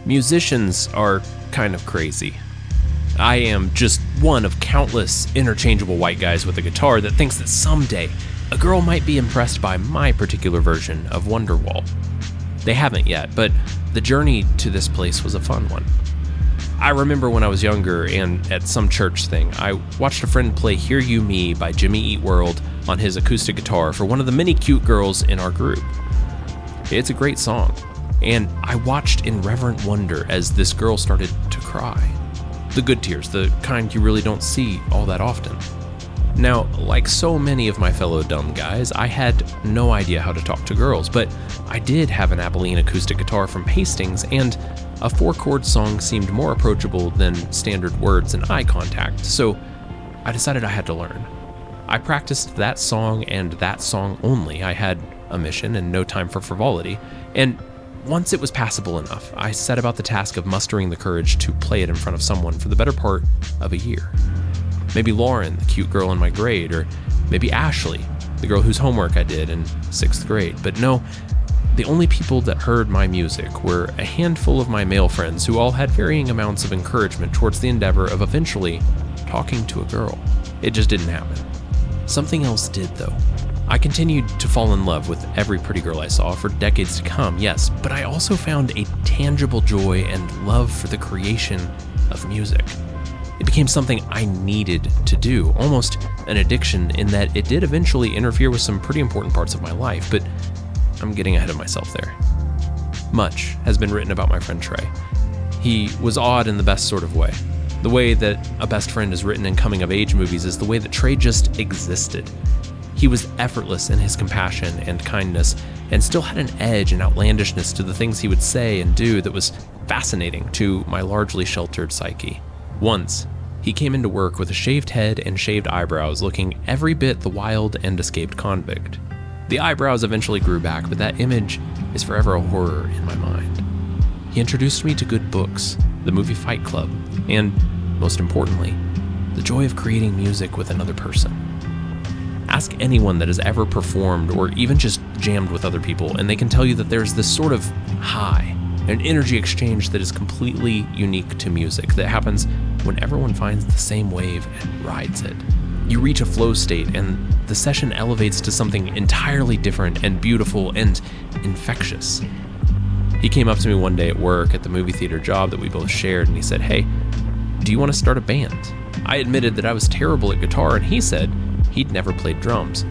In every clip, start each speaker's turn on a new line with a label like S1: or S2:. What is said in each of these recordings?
S1: Musicians are kind of crazy. I am just one of countless interchangeable white guys with a guitar that thinks that someday a girl might be impressed by my particular version of Wonderwall. They haven't yet, but the journey to this place was a fun one. I remember when I was younger and at some church thing, I watched a friend play Hear You Me by Jimmy Eat World on his acoustic guitar for one of the many cute girls in our group. It's a great song, and I watched in reverent wonder as this girl started to cry. The good tears, the kind you really don't see all that often. Now, like so many of my fellow dumb guys, I had no idea how to talk to girls, but I did have an Abilene acoustic guitar from Hastings, and a 4-chord song seemed more approachable than standard words and eye contact, so I decided I had to learn. I practiced that song and that song only. I had a mission and no time for frivolity, and once it was passable enough, I set about the task of mustering the courage to play it in front of someone for the better part of a year. Maybe Lauren, the cute girl in my grade, or maybe Ashley, the girl whose homework I did in 6th grade. But no, the only people that heard my music were a handful of my male friends who all had varying amounts of encouragement towards the endeavor of eventually talking to a girl. It just didn't happen. Something else did, though. I continued to fall in love with every pretty girl I saw for decades to come, yes, but I also found a tangible joy and love for the creation of music. It became something I needed to do, almost an addiction in that it did eventually interfere with some pretty important parts of my life, but I'm getting ahead of myself there. Much has been written about my friend Trey. He was odd in the best sort of way. The way that a best friend is written in coming-of-age movies is the way that Trey just existed. He was effortless in his compassion and kindness, and still had an edge and outlandishness to the things he would say and do that was fascinating to my largely sheltered psyche. Once, he came into work with a shaved head and shaved eyebrows, looking every bit the wild and escaped convict. The eyebrows eventually grew back, but that image is forever a horror in my mind. He introduced me to good books, the movie Fight Club, and, most importantly, the joy of creating music with another person. Ask anyone that has ever performed or even just jammed with other people, and they can tell you that there's this sort of high, an energy exchange that is completely unique to music, that happens when everyone finds the same wave and rides it. You reach a flow state, and the session elevates to something entirely different and beautiful and infectious. He came up to me one day at work at the movie theater job that we both shared, and he said, "Hey, do you want to start a band?" I admitted that I was terrible at guitar, and he said he'd never played drums.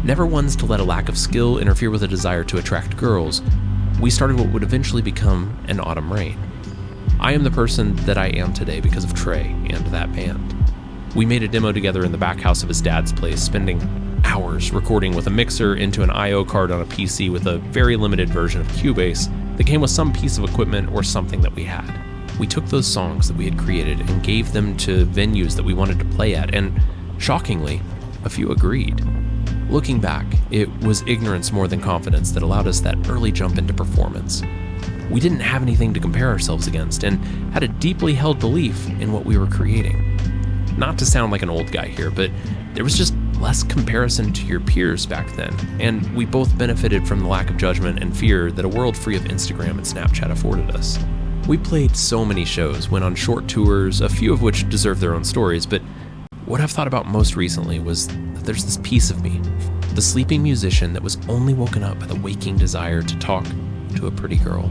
S1: Never ones to let a lack of skill interfere with a desire to attract girls, we started what would eventually become an Autumn Rain. I am the person that I am today because of Trey and that band. We made a demo together in the back house of his dad's place, spending hours recording with a mixer into an I/O card on a PC with a very limited version of Cubase that came with some piece of equipment or something that we had. We took those songs that we had created and gave them to venues that we wanted to play at, and shockingly, a few agreed. Looking back, it was ignorance more than confidence that allowed us that early jump into performance. We didn't have anything to compare ourselves against and had a deeply held belief in what we were creating. Not to sound like an old guy here, but there was just less comparison to your peers back then, and we both benefited from the lack of judgment and fear that a world free of Instagram and Snapchat afforded us. We played so many shows, went on short tours, a few of which deserve their own stories, but what I've thought about most recently was that there's this piece of me, the sleeping musician that was only woken up by the waking desire to talk to a pretty girl.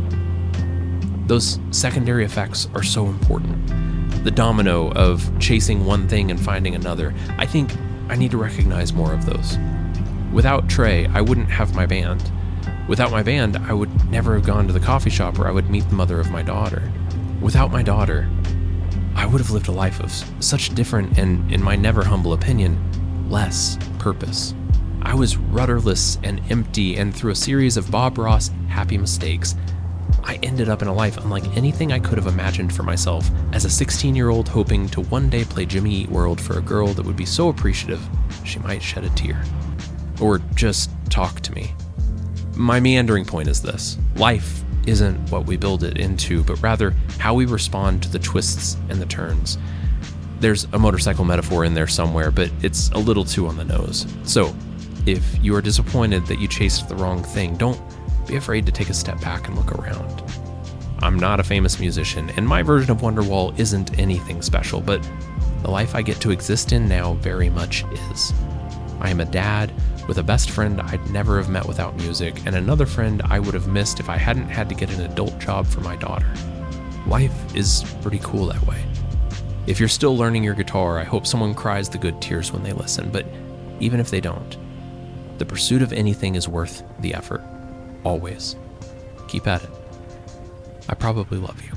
S1: Those secondary effects are so important. The domino of chasing one thing and finding another. I think I need to recognize more of those. Without Trey, I wouldn't have my band. Without my band, I would never have gone to the coffee shop where I would meet the mother of my daughter. Without my daughter, I would have lived a life of such different and, in my never humble opinion, less purpose. I was rudderless and empty, and through a series of Bob Ross happy mistakes, I ended up in a life unlike anything I could have imagined for myself as a 16-year-old hoping to one day play Jimmy Eat World for a girl that would be so appreciative she might shed a tear. Or just talk to me. My meandering point is this. Life isn't what we build it into, but rather how we respond to the twists and the turns. There's a motorcycle metaphor in there somewhere, but it's a little too on the nose. So, if you are disappointed that you chased the wrong thing, don't be afraid to take a step back and look around. I'm not a famous musician, and my version of Wonderwall isn't anything special, but the life I get to exist in now very much is. I am a dad with a best friend I'd never have met without music, and another friend I would have missed if I hadn't had to get an adult job for my daughter. Life is pretty cool that way. If you're still learning your guitar, I hope someone cries the good tears when they listen, but even if they don't, the pursuit of anything is worth the effort. Always. Keep at it. I probably love you.